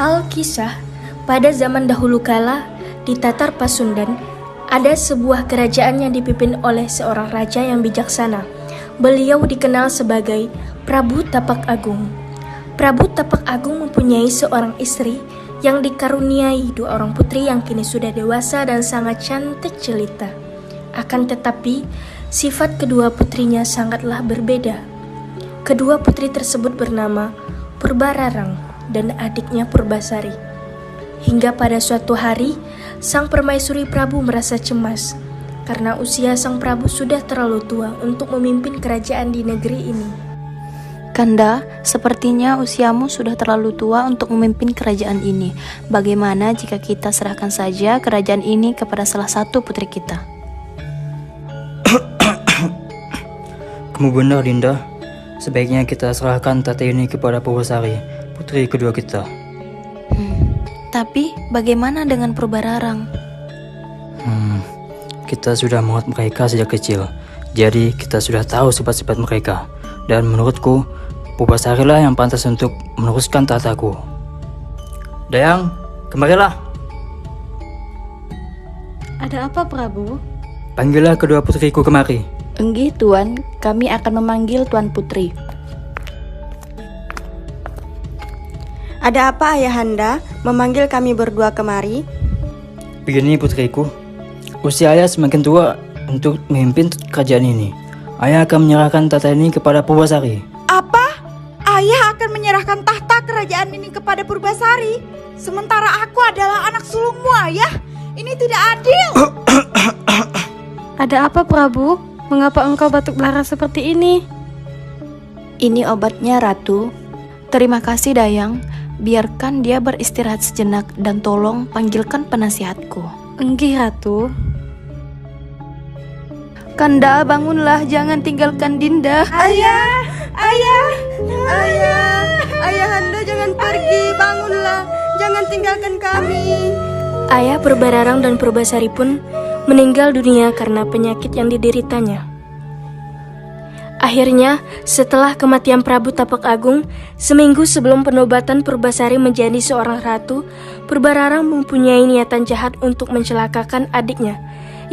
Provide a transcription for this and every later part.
Alkisah, pada zaman dahulu kala, di Tatar Pasundan, ada sebuah kerajaan yang dipimpin oleh seorang raja yang bijaksana. Beliau dikenal sebagai Prabu Tapak Agung. Prabu Tapak Agung mempunyai seorang istri yang dikaruniai dua orang putri yang kini sudah dewasa dan sangat cantik jelita. Akan tetapi, sifat kedua putrinya sangatlah berbeda. Kedua putri tersebut bernama Purbararang dan adiknya Purbasari. Hingga pada suatu hari, sang permaisuri Prabu merasa cemas karena usia sang Prabu sudah terlalu tua untuk memimpin kerajaan di negeri ini. Kanda, sepertinya usiamu sudah terlalu tua untuk memimpin kerajaan ini. Bagaimana jika kita serahkan saja kerajaan ini kepada salah satu putri kita? Kamu benar, Dinda. Sebaiknya kita serahkan tata ini kepada Purbasari, putri kedua kita. Tapi bagaimana dengan Purbararang? Kita sudah mengenal mereka sejak kecil, jadi kita sudah tahu sifat-sifat mereka. Dan menurutku, Purbasari lah yang pantas untuk meneruskan tataku. Dayang, kemarilah. Ada apa, Prabu? Panggillah kedua putriku kemari. Enggih, Tuan. Kami akan memanggil Tuan Putri. Ada apa Ayahanda memanggil kami berdua kemari? Begini putriku, usia ayah semakin tua untuk memimpin kerajaan ini. Ayah akan menyerahkan tata ini kepada Purbasari. Apa? Ayah akan menyerahkan tahta kerajaan ini kepada Purbasari? Sementara aku adalah anak sulungmu, Ayah. Ini tidak adil. Ada apa, Prabu? Mengapa engkau batuk belara seperti ini? Ini obatnya, Ratu. Terima kasih, Dayang. Biarkan dia beristirahat sejenak dan tolong panggilkan penasihatku. Enggih, Ratu. Kanda, bangunlah, jangan tinggalkan Dinda. Ayah, Ayah, Ayah, Ayahanda jangan pergi, bangunlah, jangan tinggalkan kami. Ayah Purbararang dan Purbasari pun meninggal dunia karena penyakit yang dideritanya. Akhirnya, setelah kematian Prabu Tapak Agung, seminggu sebelum penobatan Purbasari menjadi seorang ratu, Purbararang mempunyai niatan jahat untuk mencelakakan adiknya.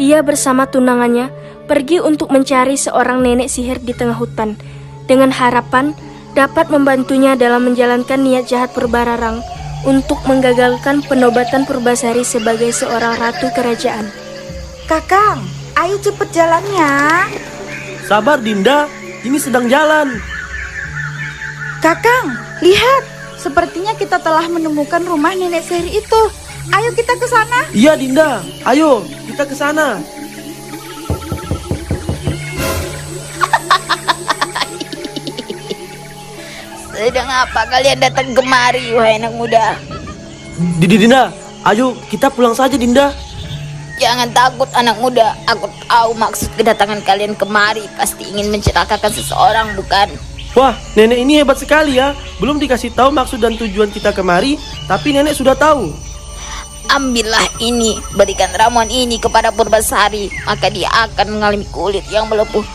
Ia bersama tunangannya pergi untuk mencari seorang nenek sihir di tengah hutan, dengan harapan dapat membantunya dalam menjalankan niat jahat Purbararang untuk menggagalkan penobatan Purbasari sebagai seorang ratu kerajaan. Kakang, ayo cepet jalannya. Sabar Dinda, ini sedang jalan. Kakang, lihat, sepertinya kita telah menemukan rumah nenek sihir itu. Ayo kita ke sana. Iya Dinda, ayo kita ke sana. Sedang apa kalian datang kemari, wahai anak muda? Dinda, ayo kita pulang saja Dinda. Jangan takut anak muda, aku tahu maksud kedatangan kalian kemari pasti ingin mencelakakan seseorang, bukan? Wah, nenek ini hebat sekali ya. Belum dikasih tahu maksud dan tujuan kita kemari, tapi nenek sudah tahu. Ambillah ini, berikan ramuan ini kepada Purbasari, maka dia akan mengalami kulit yang melepuh.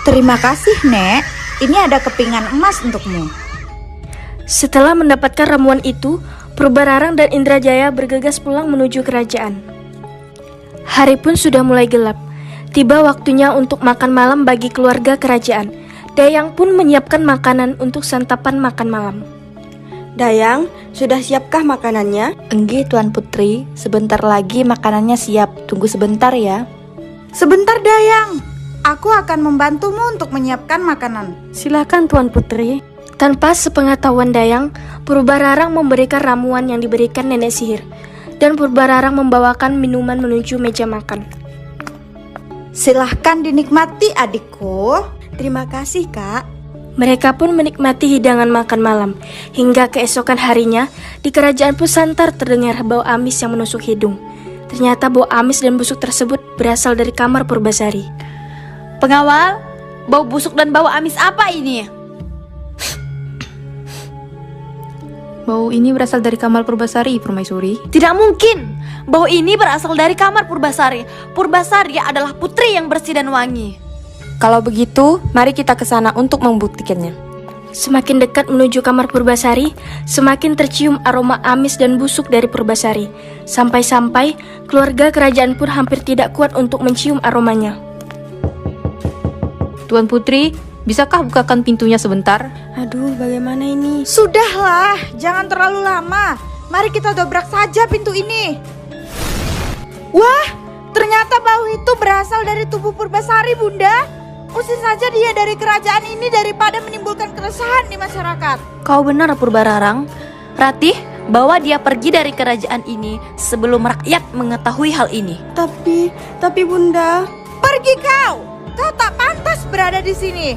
Terima kasih, Nek. Ini ada kepingan emas untukmu. Setelah mendapatkan ramuan itu, Purbararang dan Indrajaya bergegas pulang menuju kerajaan. Hari pun sudah mulai gelap. Tiba waktunya untuk makan malam bagi keluarga kerajaan. Dayang pun menyiapkan makanan untuk santapan makan malam. Dayang, sudah siapkah makanannya? Enggih, Tuan Putri. Sebentar lagi makanannya siap. Tunggu sebentar ya. Sebentar, Dayang. Aku akan membantumu untuk menyiapkan makanan. Silakan, Tuan Putri. Tanpa sepengetahuan Dayang, Purbararang memberikan ramuan yang diberikan nenek sihir, dan Purbararang membawakan minuman menuju meja makan. Silahkan dinikmati adikku. Terima kasih, Kak. Mereka pun menikmati hidangan makan malam. Hingga keesokan harinya, di kerajaan Pusantar terdengar bau amis yang menusuk hidung. Ternyata bau amis dan busuk tersebut berasal dari kamar Purbasari. Pengawal, bau busuk dan bau amis apa ini? Bau ini berasal dari kamar Purbasari, Permaisuri. Tidak mungkin. Bau ini berasal dari kamar Purbasari. Purbasari adalah putri yang bersih dan wangi. Kalau begitu, mari kita ke sana untuk membuktikannya. Semakin dekat menuju kamar Purbasari, semakin tercium aroma amis dan busuk dari Purbasari. Sampai-sampai keluarga kerajaan pun hampir tidak kuat untuk mencium aromanya. Tuan Putri, bisakah bukakan pintunya sebentar? Aduh, bagaimana ini? Sudahlah, jangan terlalu lama. Mari kita dobrak saja pintu ini. Wah, ternyata bau itu berasal dari tubuh Purbasari, Bunda. Usir saja dia dari kerajaan ini daripada menimbulkan keresahan di masyarakat. Kau benar, Purbararang. Ratih, bawa dia pergi dari kerajaan ini sebelum rakyat mengetahui hal ini. Tapi Bunda, pergi kau. Kau tak pantas berada di sini.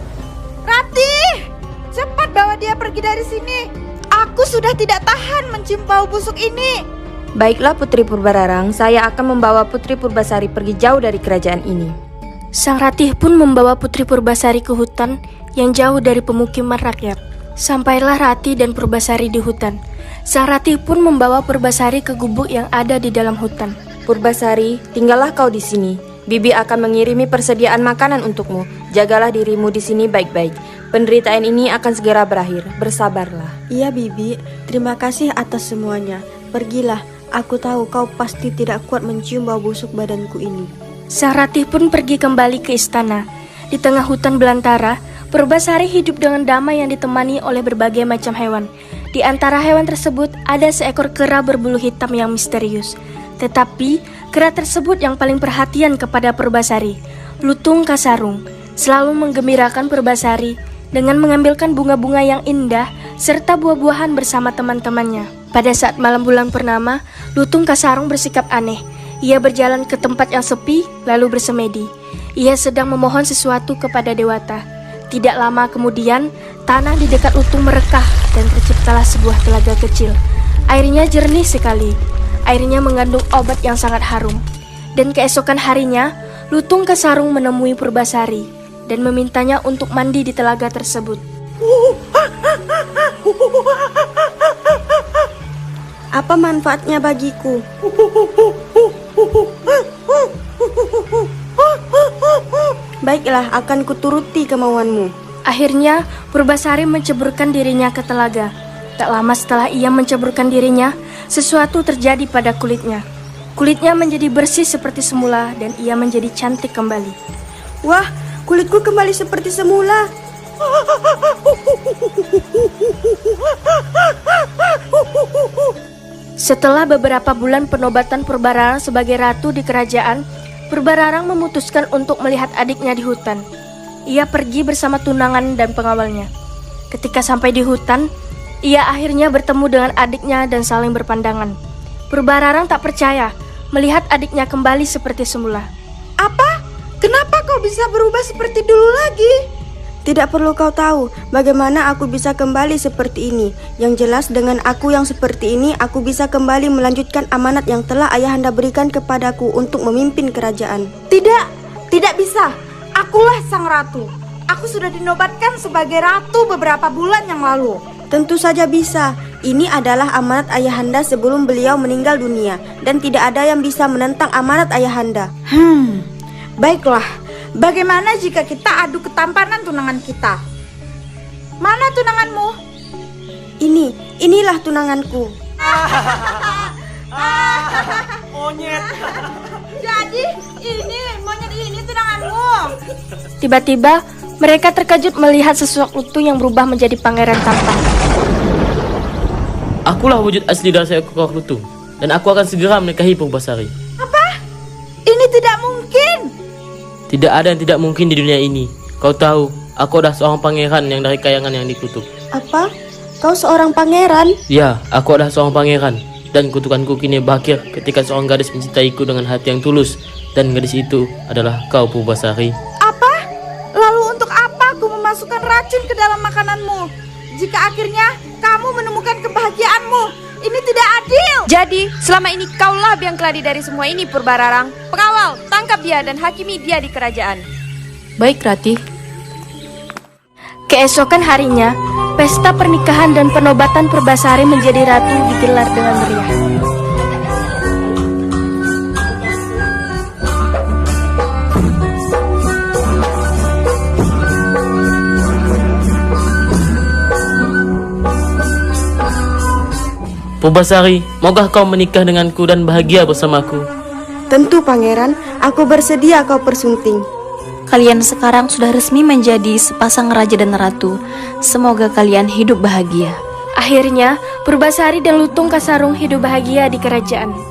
Ratih, cepat bawa dia pergi dari sini. Aku sudah tidak tahan mencium bau busuk ini. Baiklah Putri Purbararang, saya akan membawa Putri Purbasari pergi jauh dari kerajaan ini. Sang Ratih pun membawa Putri Purbasari ke hutan yang jauh dari pemukiman rakyat. Sampailah Ratih dan Purbasari di hutan. Sang Ratih pun membawa Purbasari ke gubuk yang ada di dalam hutan. Purbasari, tinggallah kau di sini. Bibi akan mengirimi persediaan makanan untukmu. Jagalah dirimu di sini baik-baik. Penderitaan ini akan segera berakhir. Bersabarlah. Iya Bibi, terima kasih atas semuanya. Pergilah, aku tahu kau pasti tidak kuat mencium bau busuk badanku ini. Sang Ratih pun pergi kembali ke istana. Di tengah hutan belantara, Purbasari hidup dengan damai yang ditemani oleh berbagai macam hewan. Di antara hewan tersebut ada seekor kera berbulu hitam yang misterius. Tetapi kera tersebut yang paling perhatian kepada Purbasari. Lutung Kasarung selalu menggembirakan Purbasari dengan mengambilkan bunga-bunga yang indah serta buah-buahan bersama teman-temannya. Pada saat malam bulan purnama, Lutung Kasarung bersikap aneh. Ia berjalan ke tempat yang sepi, lalu bersemedi. Ia sedang memohon sesuatu kepada Dewata. Tidak lama kemudian, tanah di dekat Lutung merekah dan terciptalah sebuah telaga kecil. Airnya jernih sekali. Airnya mengandung obat yang sangat harum. Dan keesokan harinya, Lutung Kasarung menemui Purbasari dan memintanya untuk mandi di telaga tersebut. Apa manfaatnya bagiku? Baiklah, akan kuturuti kemauanmu. Akhirnya, Purbasari menceburkan dirinya ke telaga. Tak lama setelah ia menceburkan dirinya, sesuatu terjadi pada kulitnya. Kulitnya menjadi bersih seperti semula dan ia menjadi cantik kembali. Wah, kulitku kembali seperti semula. Setelah beberapa bulan penobatan Purbararang sebagai ratu di kerajaan, Purbararang memutuskan untuk melihat adiknya di hutan. Ia pergi bersama tunangan dan pengawalnya. Ketika sampai di hutan, ia akhirnya bertemu dengan adiknya dan saling berpandangan. Purbararang tak percaya melihat adiknya kembali seperti semula. Apa? Kenapa kau bisa berubah seperti dulu lagi? Tidak perlu kau tahu bagaimana aku bisa kembali seperti ini. Yang jelas dengan aku yang seperti ini, aku bisa kembali melanjutkan amanat yang telah Ayahanda berikan kepadaku untuk memimpin kerajaan. Tidak bisa. Akulah sang ratu. Aku sudah dinobatkan sebagai ratu beberapa bulan yang lalu. Tentu saja bisa. Ini adalah amanat Ayahanda sebelum beliau meninggal dunia, dan tidak ada yang bisa menentang amanat Ayahanda. Baiklah. Bagaimana jika kita adu ketampanan tunangan kita? Mana tunanganmu? Inilah tunanganku. Monyet. Jadi monyet ini tunanganmu. Tiba-tiba, mereka terkejut melihat sesuatu yang berubah menjadi pangeran tampan. Akulah wujud asli dari seekor lutung, dan aku akan segera menikahi Purbasari. Apa? Ini tidak mungkin. Tidak ada yang tidak mungkin di dunia ini. Kau tahu, aku adalah seorang pangeran yang dari kayangan yang dikutuk. Apa? Kau seorang pangeran? Ya, aku adalah seorang pangeran. Dan kutukanku kini berakhir ketika seorang gadis mencintaiku dengan hati yang tulus. Dan gadis itu adalah kau, Purbasari. Apa? Lalu untuk apa aku memasukkan racun ke dalam makananmu? Jika akhirnya kamu menemukan kebahagiaanmu, ini tidak adil. Jadi, selama ini kaulah biang keladi dari semua ini, Purbararang. Pengawal, tangkap dia dan hakimi dia di kerajaan. Baik, Ratih. Keesokan harinya, pesta pernikahan dan penobatan Purbasari menjadi ratu digelar dengan meriah. Purbasari, maukah kau menikah denganku dan bahagia bersamaku? Tentu pangeran, aku bersedia kau persunting. Kalian sekarang sudah resmi menjadi sepasang raja dan ratu. Semoga kalian hidup bahagia. Akhirnya, Purbasari dan Lutung Kasarung hidup bahagia di kerajaan.